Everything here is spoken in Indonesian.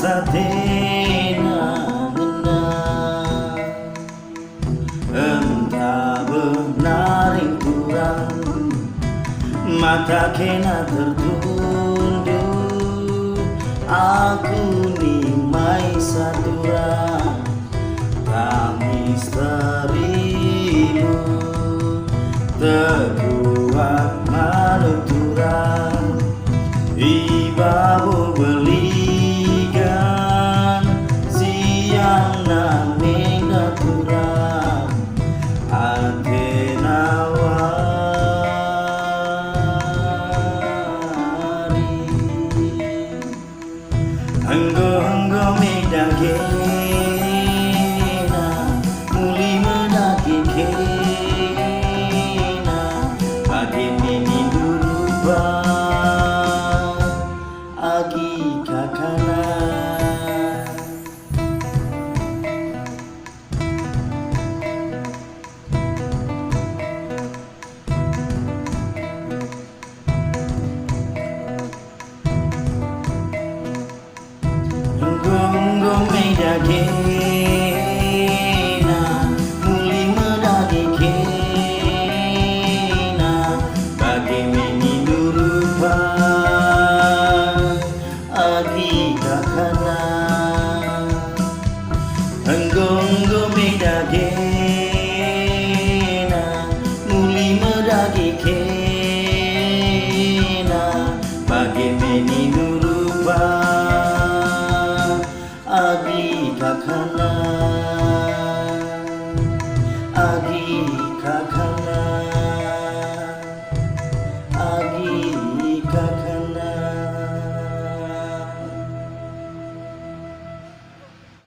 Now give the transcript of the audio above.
satena nena entah benar yang kurang mata kena tertunduk aku nimai satura tak misterimu terkuat manuturan ibabu belikan siang namin naturan atenawari henggo medagena muli menaki kena bagi mini duruba agi kakana Gonggong medagena muli medagi kena bagi mini durupa agi kakana Gonggong medagena muli medagi kena